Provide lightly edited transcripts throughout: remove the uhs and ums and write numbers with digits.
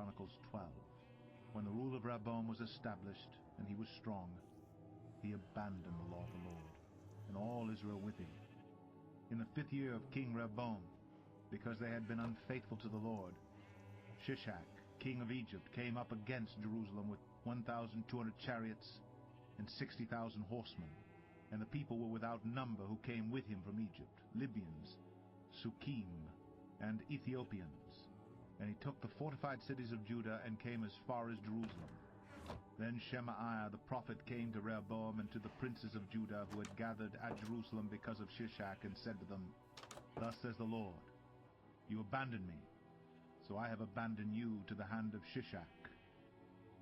Chronicles 12. When the rule of Rehoboam was established, and he was strong, he abandoned the law of the Lord, and all Israel with him. In the 5th year of King Rehoboam, because they had been unfaithful to the Lord, Shishak, king of Egypt, came up against Jerusalem with 1,200 chariots and 60,000 horsemen, and the people were without number who came with him from Egypt, Libyans, Sukkim, and Ethiopians. And he took the fortified cities of Judah and came as far as Jerusalem. Then Shemaiah the prophet came to Rehoboam and to the princes of Judah who had gathered at Jerusalem because of Shishak, and said to them, Thus says the Lord, You abandoned me, so I have abandoned you to the hand of Shishak.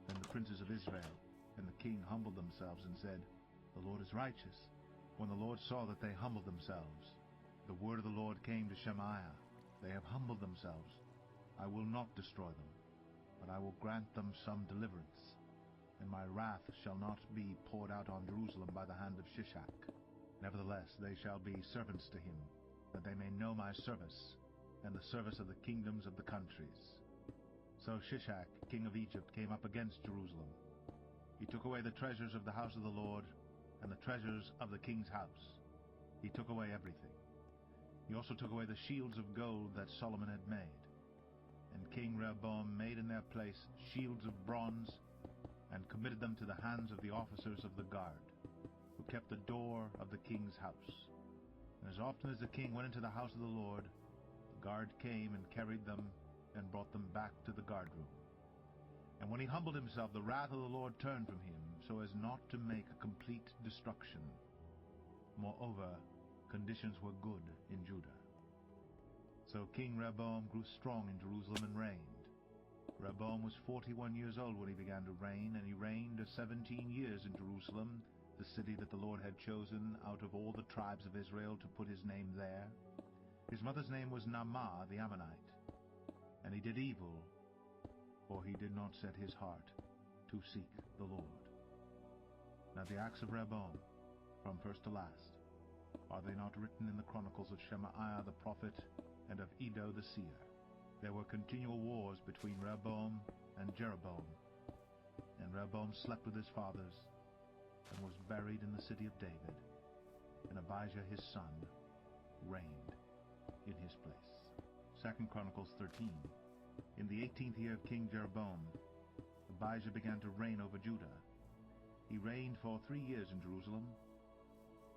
Then the princes of Israel and the king humbled themselves and said, The Lord is righteous. When the Lord saw that they humbled themselves, the word of the Lord came to Shemaiah, They have humbled themselves. I will not destroy them, but I will grant them some deliverance, and my wrath shall not be poured out on Jerusalem by the hand of Shishak. Nevertheless they shall be servants to him, that they may know my service, and the service of the kingdoms of the countries. So Shishak, king of Egypt, came up against Jerusalem. He took away the treasures of the house of the Lord, and the treasures of the king's house. He took away everything. He also took away the shields of gold that Solomon had made. And King Rehoboam made in their place shields of bronze, and committed them to the hands of the officers of the guard, who kept the door of the king's house. And as often as the king went into the house of the Lord, the guard came and carried them and brought them back to the guardroom. And when he humbled himself, the wrath of the Lord turned from him, so as not to make a complete destruction. Moreover, conditions were good in Judah. So King Rehoboam grew strong in Jerusalem and reigned. Rehoboam was 41 years old when he began to reign, and he reigned 17 years in Jerusalem, the city that the Lord had chosen out of all the tribes of Israel to put his name there. His mother's name was Naamah the Ammonite. And he did evil, for he did not set his heart to seek the Lord. Now the acts of Rehoboam, from first to last, are they not written in the chronicles of Shemaiah the prophet and of Iddo the seer? There were continual wars between Rehoboam and Jeroboam. And Rehoboam slept with his fathers, and was buried in the city of David, and Abijah his son reigned in his place. 2 Chronicles 13. In the 18th year of King Jeroboam, Abijah began to reign over Judah. He reigned for 3 years in Jerusalem.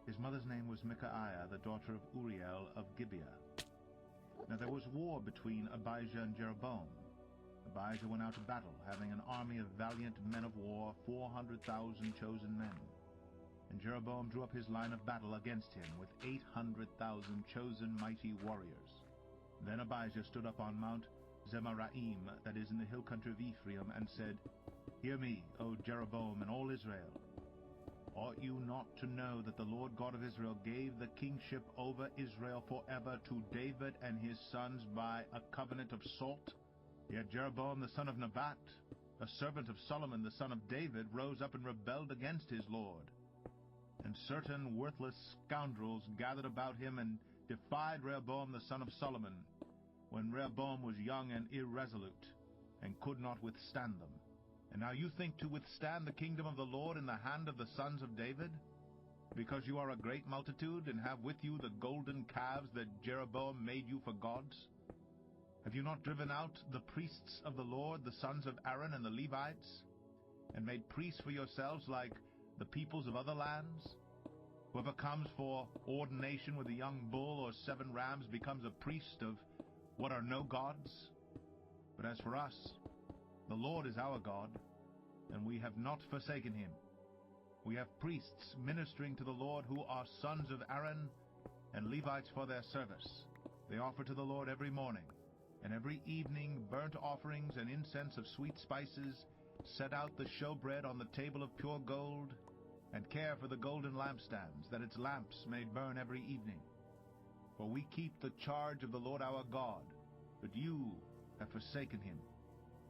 His mother's name was Micaiah, the daughter of Uriel of Gibeah. Now there was war between Abijah and Jeroboam. Abijah went out to battle, having an army of valiant men of war, 400,000 chosen men. And Jeroboam drew up his line of battle against him with 800,000 chosen mighty warriors. Then Abijah stood up on Mount Zemaraim, that is in the hill country of Ephraim, and said, Hear me, O Jeroboam and all Israel. Ought you not to know that the Lord God of Israel gave the kingship over Israel forever to David and his sons by a covenant of salt? Yet Jeroboam the son of Nebat, a servant of Solomon the son of David, rose up and rebelled against his Lord. And certain worthless scoundrels gathered about him and defied Rehoboam the son of Solomon, when Rehoboam was young and irresolute, and could not withstand them. And now you think to withstand the kingdom of the Lord in the hand of the sons of David? Because you are a great multitude, and have with you the golden calves that Jeroboam made you for gods? Have you not driven out the priests of the Lord, the sons of Aaron and the Levites, and made priests for yourselves like the peoples of other lands? Whoever comes for ordination with a young bull or 7 rams becomes a priest of what are no gods. But as for us, the Lord is our God, and we have not forsaken him. We have priests ministering to the Lord who are sons of Aaron, and Levites for their service. They offer to the Lord every morning, and every evening burnt offerings and incense of sweet spices, set out the showbread on the table of pure gold, and care for the golden lampstands, that its lamps may burn every evening. For we keep the charge of the Lord our God, but you have forsaken him.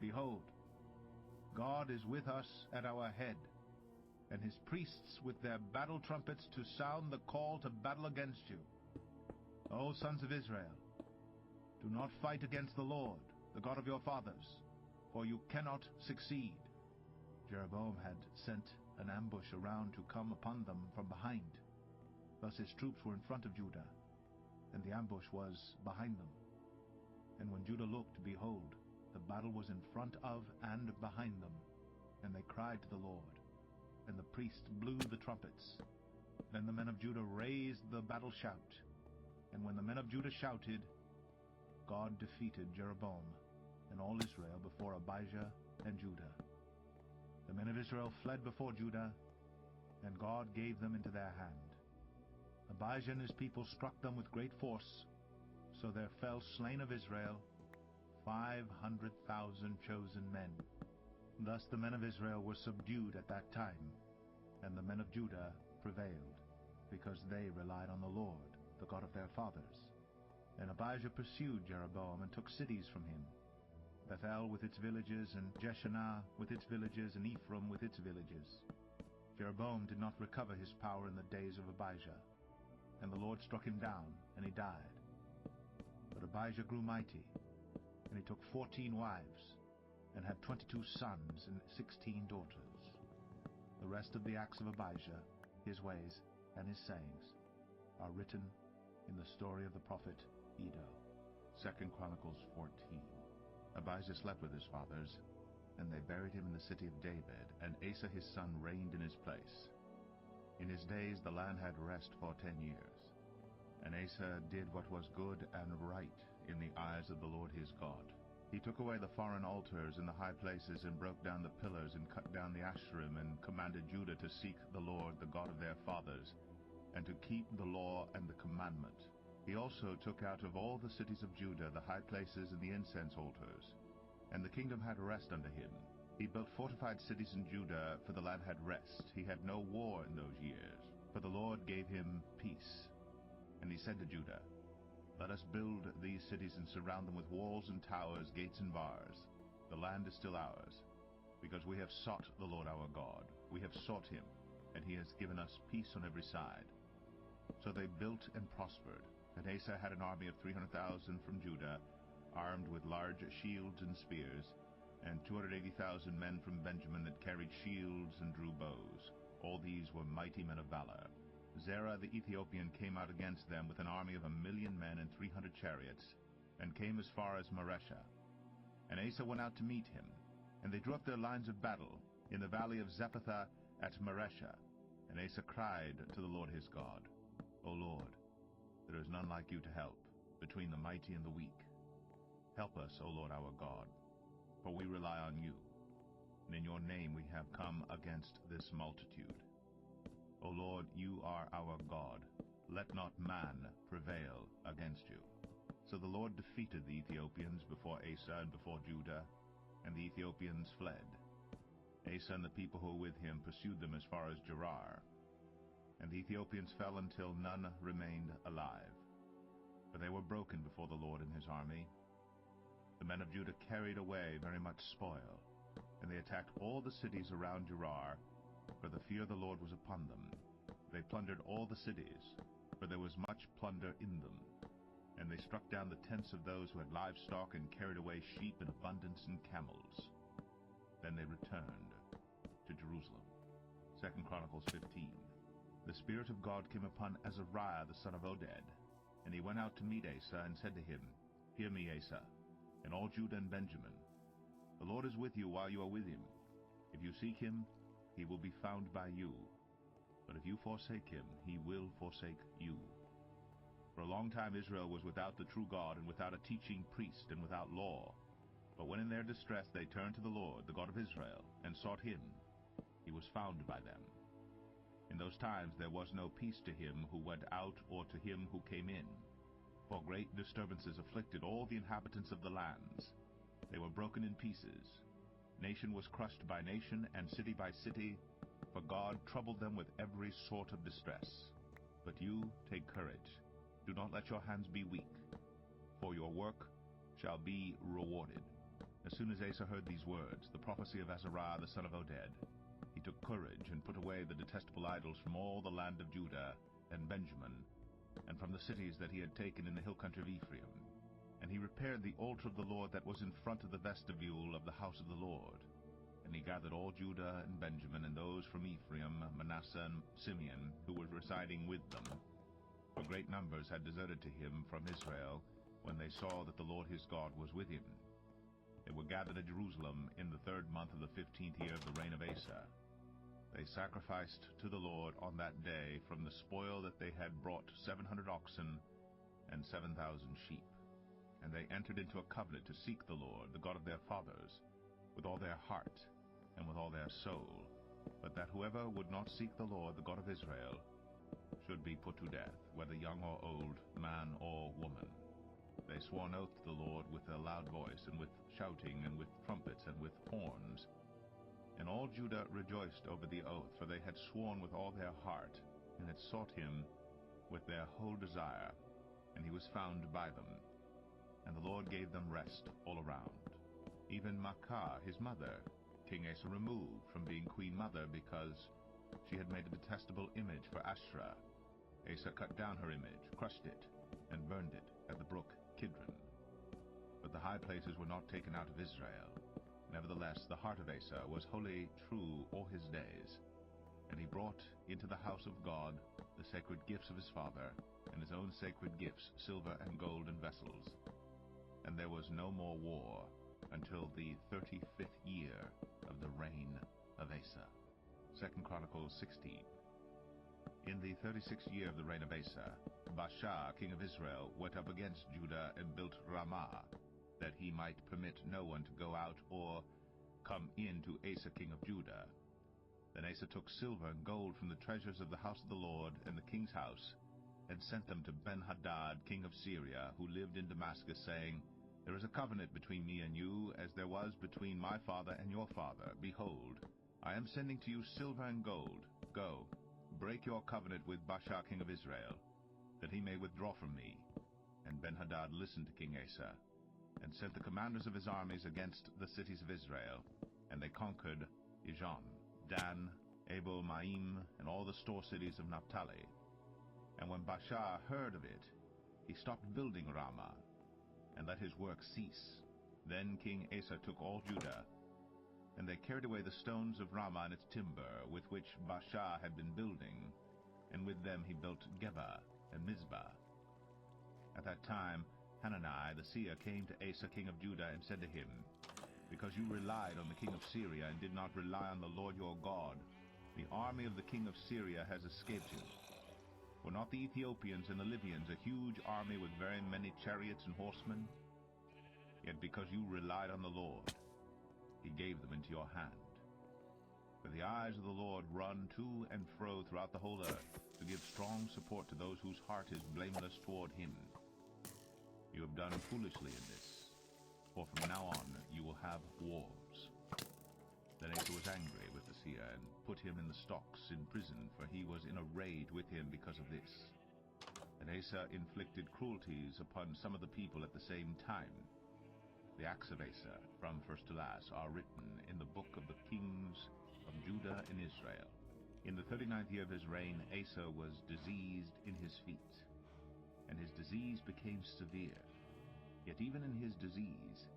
Behold, God is with us at our head, and his priests with their battle trumpets to sound the call to battle against you. O sons of Israel, do not fight against the Lord, the God of your fathers, for you cannot succeed." Jeroboam had sent an ambush around to come upon them from behind. Thus his troops were in front of Judah, and the ambush was behind them. And when Judah looked, behold, the battle was in front of and behind them. And they cried to the Lord, and the priests blew the trumpets. Then the men of Judah raised the battle shout. And when the men of Judah shouted, God defeated Jeroboam and all Israel before Abijah and Judah. The men of Israel fled before Judah, and God gave them into their hand. Abijah and his people struck them with great force, so there fell slain of Israel 500,000 chosen men. Thus the men of Israel were subdued at that time, and the men of Judah prevailed, because they relied on the Lord, the God of their fathers. And Abijah pursued Jeroboam and took cities from him, Bethel with its villages, and Jeshanah with its villages, and Ephraim with its villages. Jeroboam did not recover his power in the days of Abijah, and the Lord struck him down, and he died. But Abijah grew mighty, and he took 14 wives, and had 22 sons and 16 daughters. The rest of the acts of Abijah, his ways, and his sayings, are written in the story of the prophet Iddo. 2 Chronicles 14. Abijah slept with his fathers, and they buried him in the city of David, and Asa his son reigned in his place. In his days the land had rest for 10 years. And Asa did what was good and right in the eyes of the Lord his God. He took away the foreign altars in the high places, and broke down the pillars, and cut down the Asherim, and commanded Judah to seek the Lord, the God of their fathers, and to keep the law and the commandment. He also took out of all the cities of Judah the high places and the incense altars. And the kingdom had rest unto him. He built fortified cities in Judah, for the land had rest. He had no war in those years, for the Lord gave him peace. And he said to Judah, Let us build these cities and surround them with walls and towers, gates and bars. The land is still ours, because we have sought the Lord our God. We have sought him, and he has given us peace on every side. So they built and prospered. And Asa had an army of 300,000 from Judah, armed with large shields and spears, and 280,000 men from Benjamin that carried shields and drew bows. All these were mighty men of valor. Zerah the Ethiopian came out against them with an army of 1,000,000 men and 300 chariots, and came as far as Maresha. And Asa went out to meet him, and they drew up their lines of battle in the valley of Zephathah at Maresha. And Asa cried to the Lord his God, O Lord, there is none like you to help, between the mighty and the weak. Help us, O Lord our God, for we rely on you, and in your name we have come against this multitude. O Lord, you are our God. Let not man prevail against you. So the Lord defeated the Ethiopians before Asa and before Judah, and the Ethiopians fled. Asa and the people who were with him pursued them as far as Gerar. And the Ethiopians fell until none remained alive, for they were broken before the Lord and his army. The men of Judah carried away very much spoil, and they attacked all the cities around Gerar, for the fear of the Lord was upon them. They plundered all the cities, for there was much plunder in them. And they struck down the tents of those who had livestock, and carried away sheep in abundance and camels. Then they returned to Jerusalem. 2 Chronicles 15. The Spirit of God came upon Azariah the son of Oded, and he went out to meet Asa, and said to him, Hear me, Asa, and all Judah and Benjamin. The Lord is with you while you are with him. If you seek him, he will be found by you. But if you forsake him, he will forsake you. For a long time Israel was without the true God, and without a teaching priest, and without law. But when in their distress they turned to the Lord, the God of Israel, and sought him, he was found by them. In those times there was no peace to him who went out, or to him who came in. For great disturbances afflicted all the inhabitants of the lands. They were broken in pieces. Nation was crushed by nation, and city by city, for God troubled them with every sort of distress. But you take courage. Do not let your hands be weak, for your work shall be rewarded. As soon as Asa heard these words, the prophecy of Azariah the son of Oded, he took courage, and put away the detestable idols from all the land of Judah and Benjamin, and from the cities that he had taken in the hill country of Ephraim. And he repaired the altar of the Lord that was in front of the vestibule of the house of the Lord. And he gathered all Judah and Benjamin, and those from Ephraim, Manasseh, and Simeon, who were residing with them. For great numbers had deserted to him from Israel, when they saw that the Lord his God was with him. They were gathered at Jerusalem in the 3rd month of the 15th year of the reign of Asa. They sacrificed to the Lord on that day from the spoil that they had brought 700 oxen and 7,000 sheep. And they entered into a covenant to seek the Lord, the God of their fathers, with all their heart and with all their soul, but that whoever would not seek the Lord, the God of Israel, should be put to death, whether young or old, man or woman. They swore an oath to the Lord with a loud voice, and with shouting, and with trumpets, and with horns. And all Judah rejoiced over the oath, for they had sworn with all their heart, and had sought him with their whole desire, and he was found by them. And the Lord gave them rest all around. Even Maachah, his mother, King Asa removed from being queen mother, because she had made a detestable image for Asherah. Asa cut down her image, crushed it, and burned it at the brook Kidron. But the high places were not taken out of Israel. Nevertheless, the heart of Asa was wholly true all his days. And he brought into the house of God the sacred gifts of his father, and his own sacred gifts, silver and gold and vessels. And there was no more war until the 35th year of the reign of Asa. 2 Chronicles 16. In the 36th year of the reign of Asa, Baasha, king of Israel, went up against Judah and built Ramah, that he might permit no one to go out or come in to Asa king of Judah. Then Asa took silver and gold from the treasures of the house of the Lord and the king's house, and sent them to Ben-Hadad king of Syria, who lived in Damascus, saying, There is a covenant between me and you, as there was between my father and your father. Behold, I am sending to you silver and gold. Go, break your covenant with Baasha king of Israel, that he may withdraw from me. And Ben-Hadad listened to King Asa, and sent the commanders of his armies against the cities of Israel. And they conquered Ijon, Dan, Abel-Maim, and all the store cities of Naphtali. And when Baasha heard of it, he stopped building Ramah, and let his work cease. Then King Asa took all Judah, and they carried away the stones of Ramah and its timber, with which Baasha had been building, and with them he built Geba and Mizpah. At that time Hanani the seer came to Asa king of Judah, and said to him, Because you relied on the king of Syria, and did not rely on the Lord your God, the army of the king of Syria has escaped you. Were not the Ethiopians and the Libyans a huge army with very many chariots and horsemen? Yet because you relied on the Lord, he gave them into your hand. For the eyes of the Lord run to and fro throughout the whole earth, to give strong support to those whose heart is blameless toward him. You have done foolishly in this, for from now on you will have wars. Then Asa was angry with the seer, and put him in the stocks in prison, for he was in a rage with him because of this. And Asa inflicted cruelties upon some of the people at the same time. The acts of Asa, from first to last, are written in the book of the kings of Judah and Israel. In the 39th year of his reign, Asa was diseased in his feet, and his disease became severe. Yet even in his disease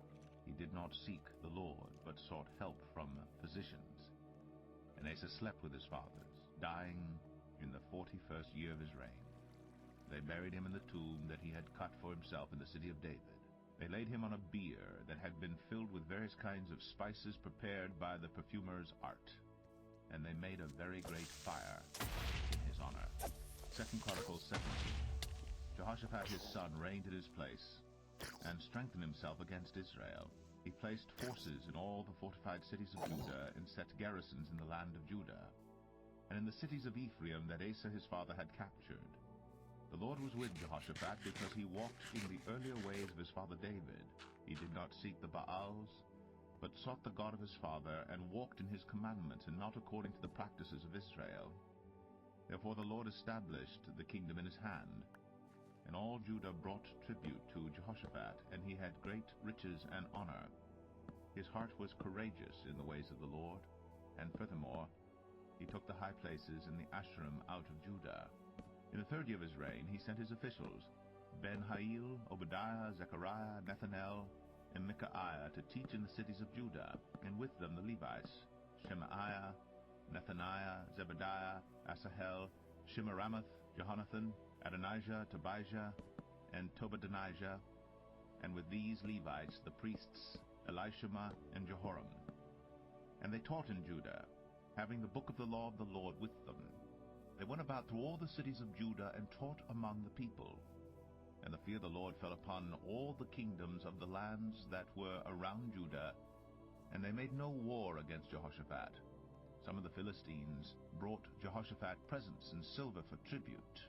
he did not seek the Lord, but sought help from physicians. And Asa slept with his fathers, dying in the 41st year of his reign. They buried him in the tomb that he had cut for himself in the city of David. They laid him on a bier that had been filled with various kinds of spices prepared by the perfumer's art. And they made a very great fire in his honor. 2 Chronicles 17. Jehoshaphat his son reigned in his place, and strengthened himself against Israel. He placed forces in all the fortified cities of Judah, and set garrisons in the land of Judah, and in the cities of Ephraim that Asa his father had captured. The Lord was with Jehoshaphat, because he walked in the earlier ways of his father David. He did not seek the Baals, but sought the God of his father, and walked in his commandments, and not according to the practices of Israel. Therefore the Lord established the kingdom in his hand. And all Judah brought tribute to Jehoshaphat, and he had great riches and honor. His heart was courageous in the ways of the Lord, and furthermore, he took the high places in the Asherim out of Judah. In the 3rd year of his reign he sent his officials, Ben-Hail, Obadiah, Zechariah, Nethanel, and Micaiah to teach in the cities of Judah, and with them the Levites, Shemaiah, Nethaniah, Zebadiah, Asahel, Shemiramoth, Jehonathan, Adonijah, Tobijah, and Tobadonijah, and with these Levites the priests Elishama and Jehoram. And they taught in Judah, having the book of the law of the Lord with them. They went about through all the cities of Judah and taught among the people. And the fear of the Lord fell upon all the kingdoms of the lands that were around Judah, and they made no war against Jehoshaphat. Some of the Philistines brought Jehoshaphat presents and silver for tribute,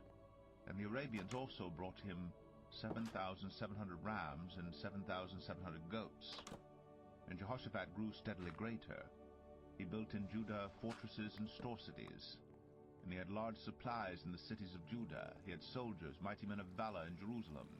and the Arabians also brought him 7,700 rams and 7,700 goats. And Jehoshaphat grew steadily greater. He built in Judah fortresses and store cities, and he had large supplies in the cities of Judah. He had soldiers, mighty men of valor in Jerusalem.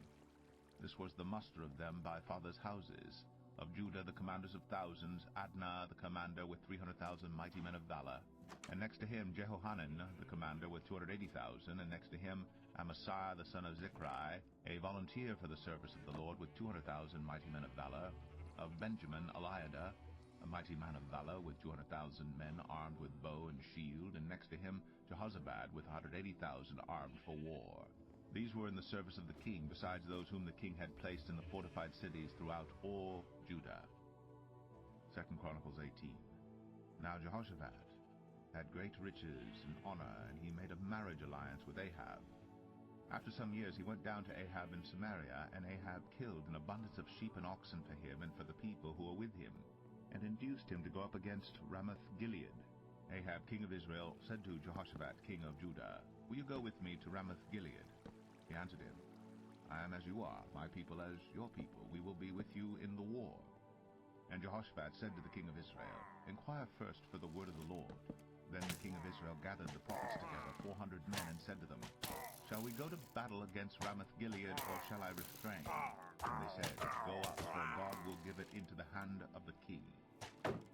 This was the muster of them by fathers' houses. Of Judah the commanders of thousands, Adnah the commander with 300,000 mighty men of valor. And next to him Jehohanan the commander with 280,000, and next to him Amasai the son of Zichri, a volunteer for the service of the Lord with 200,000 mighty men of valor. Of Benjamin Eliada, a mighty man of valor with 200,000 men armed with bow and shield, and next to him Jehozabad with 180,000 armed for war. These were in the service of the king, besides those whom the king had placed in the fortified cities throughout all Judah. 2 Chronicles 18. Now Jehoshaphat had great riches and honor, and he made a marriage alliance with Ahab. After some years he went down to Ahab in Samaria, and Ahab killed an abundance of sheep and oxen for him and for the people who were with him, and induced him to go up against Ramoth-Gilead. Ahab, king of Israel, said to Jehoshaphat, king of Judah, "Will you go with me to Ramoth-Gilead?" He answered him, "I am as you are, my people as your people. We will be with you in the war." And Jehoshaphat said to the king of Israel, "Inquire first for the word of the Lord." Then the king of Israel gathered the prophets together, 400 men, and said to them, "Shall we go to battle against Ramoth-Gilead, or shall I refrain?" And they said, "Go up, for God will give it into the hand of the king."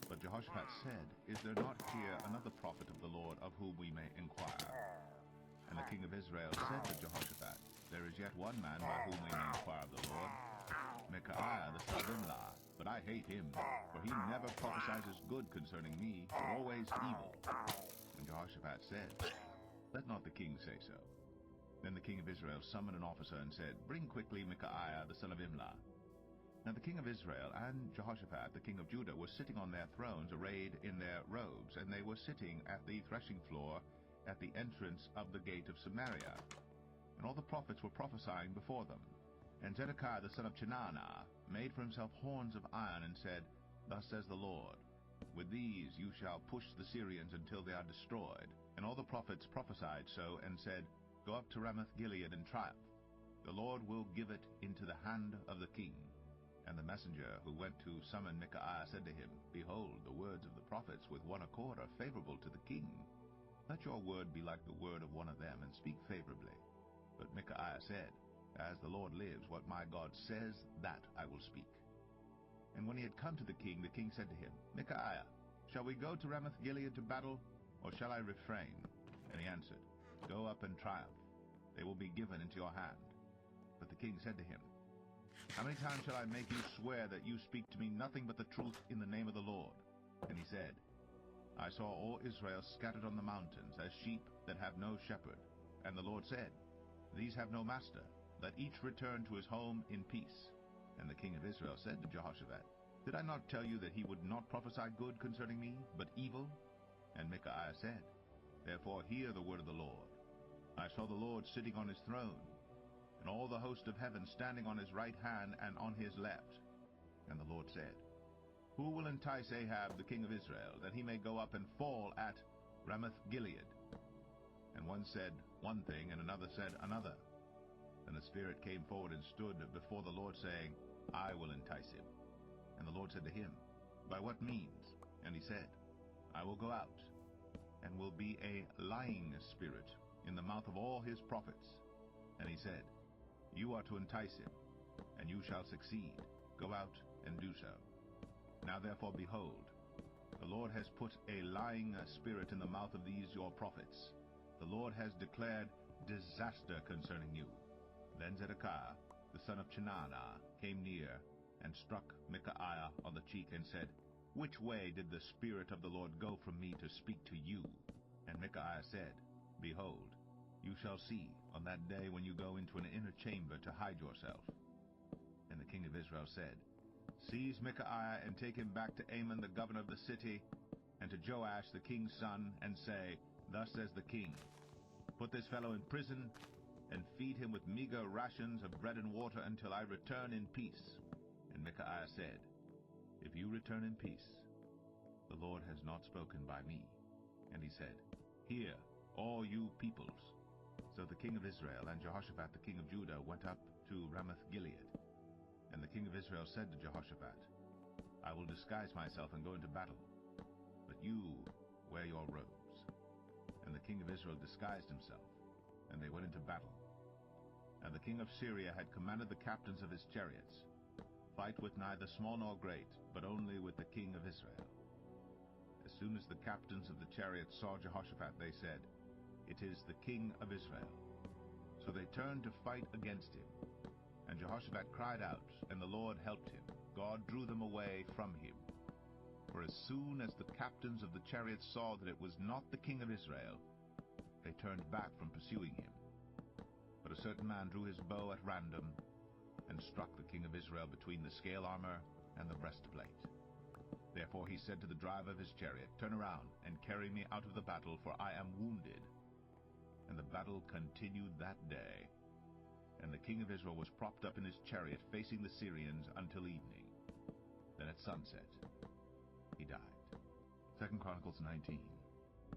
But Jehoshaphat said, "Is there not here another prophet of the Lord of whom we may inquire?" And the king of Israel said to Jehoshaphat, "There is yet one man by whom we may inquire of the Lord, Micaiah the son of Imlah. But I hate him, for he never prophesies good concerning me, but always evil." And Jehoshaphat said, "Let not the king say so." Then the king of Israel summoned an officer and said, "Bring quickly Micaiah the son of Imlah." Now the king of Israel and Jehoshaphat the king of Judah were sitting on their thrones, arrayed in their robes, and they were sitting at the threshing floor at the entrance of the gate of Samaria. And all the prophets were prophesying before them. And Zedekiah the son of Chenaanah made for himself horns of iron, and said, "Thus says the Lord, with these you shall push the Syrians until they are destroyed." And all the prophets prophesied so, and said, "Go up to Ramoth-Gilead and triumph. The Lord will give it into the hand of the king." And the messenger who went to summon Micaiah said to him, "Behold, the words of the prophets with one accord are favorable to the king. Let your word be like the word of one of them, and speak favorably." But Micaiah said, "As the Lord lives, what my God says, that I will speak." And when he had come to the king said to him, "Micaiah, shall we go to Ramoth-Gilead to battle, or shall I refrain?" And he answered, "Go up and triumph. They will be given into your hand." But the king said to him, "How many times shall I make you swear that you speak to me nothing but the truth in the name of the Lord?" And he said, "I saw all Israel scattered on the mountains, as sheep that have no shepherd. And the Lord said, These have no master. Let each return to his home in peace." And the king of Israel said to Jehoshaphat, "Did I not tell you that he would not prophesy good concerning me, but evil?" And Micaiah said, "Therefore hear the word of the Lord. I saw the Lord sitting on his throne, and all the host of heaven standing on his right hand and on his left. And the Lord said, Who will entice Ahab the king of Israel, that he may go up and fall at Ramoth-Gilead?" And one said one thing, and another said another. Then the Spirit came forward and stood before the Lord, saying, "I will entice him." And the Lord said to him, "By what means?" And he said, "I will go out, and will be a lying spirit in the mouth of all his prophets." And he said, "You are to entice him, and you shall succeed. Go out and do so. Now therefore, behold, the Lord has put a lying spirit in the mouth of these your prophets. The Lord has declared disaster concerning you. Then Zedekiah, the son of Chenaanah, came near, and struck Micaiah on the cheek, and said, Which way did the Spirit of the Lord go from me to speak to you? And Micaiah said, Behold, you shall see on that day when you go into an inner chamber to hide yourself. And the king of Israel said, Seize Micaiah, and take him back to Amon the governor of the city, and to Joash the king's son, and say, Thus says the king, Put this fellow in prison, and feed him with meager rations of bread and water until I return in peace. And Micaiah said, If you return in peace, the Lord has not spoken by me. And he said, Hear, all you peoples. So the king of Israel and Jehoshaphat the king of Judah went up to Ramoth-Gilead. And the king of Israel said to Jehoshaphat, I will disguise myself and go into battle, but you wear your robes. And the king of Israel disguised himself, and they went into battle. And the king of Syria had commanded the captains of his chariots, Fight with neither small nor great, but only with the king of Israel. As soon as the captains of the chariots saw Jehoshaphat, they said, It is the king of Israel. So they turned to fight against him. And Jehoshaphat cried out, and the Lord helped him. God drew them away from him. For as soon as the captains of the chariots saw that it was not the king of Israel, they turned back from pursuing him. But a certain man drew his bow at random, and struck the king of Israel between the scale armor and the breastplate. Therefore he said to the driver of his chariot, Turn around, and carry me out of the battle, for I am wounded. And the battle continued that day. And the king of Israel was propped up in his chariot, facing the Syrians, until evening. Then at sunset he died. 2 Chronicles 19.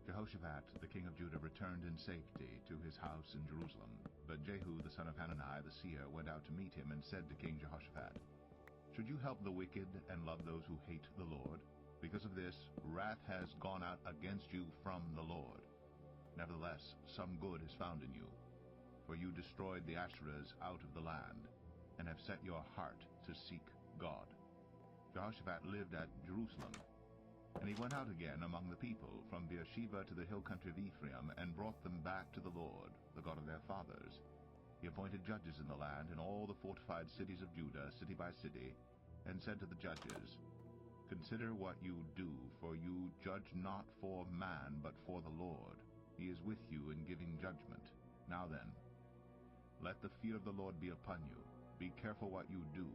Jehoshaphat, the king of Judah, returned in safety to his house in Jerusalem. But Jehu, the son of Hanani, the seer, went out to meet him, and said to King Jehoshaphat, Should you help the wicked and love those who hate the Lord? Because of this, wrath has gone out against you from the Lord. Nevertheless, some good is found in you, for you destroyed the Asherahs out of the land, and have set your heart to seek God. Jehoshaphat lived at Jerusalem, and he went out again among the people, from Beersheba to the hill country of Ephraim, and brought them back to the Lord, the God of their fathers. He appointed judges in the land, in all the fortified cities of Judah, city by city, and said to the judges, Consider what you do, for you judge not for man, but for the Lord. He is with you in giving judgment. Now then, let the fear of the Lord be upon you. Be careful what you do,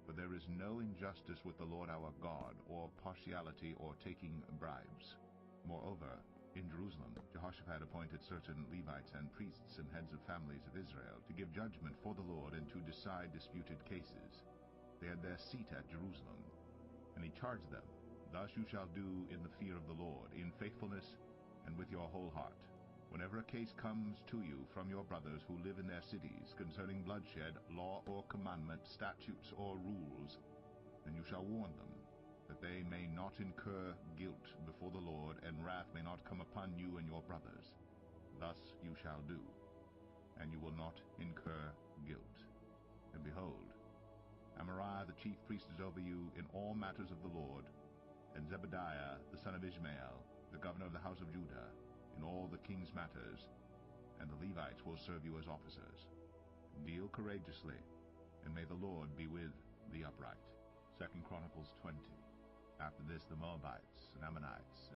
for there is no injustice with the Lord our God, or partiality, or taking bribes. Moreover, in Jerusalem, Jehoshaphat appointed certain Levites and priests and heads of families of Israel to give judgment for the Lord and to decide disputed cases. They had their seat at Jerusalem. And he charged them, Thus you shall do in the fear of the Lord, in faithfulness and with your whole heart. Whenever a case comes to you from your brothers who live in their cities, concerning bloodshed, law or commandment, statutes or rules, then you shall warn them, that they may not incur guilt before the Lord, and wrath may not come upon you and your brothers. Thus you shall do, and you will not incur guilt. And behold, Amariah the chief priest is over you in all matters of the Lord, and Zebadiah the son of Ishmael, the governor of the house of Judah, in all the king's matters, and the Levites will serve you as officers. Deal courageously, and may the Lord be with the upright. 2 Chronicles 20. After this the Moabites and Ammonites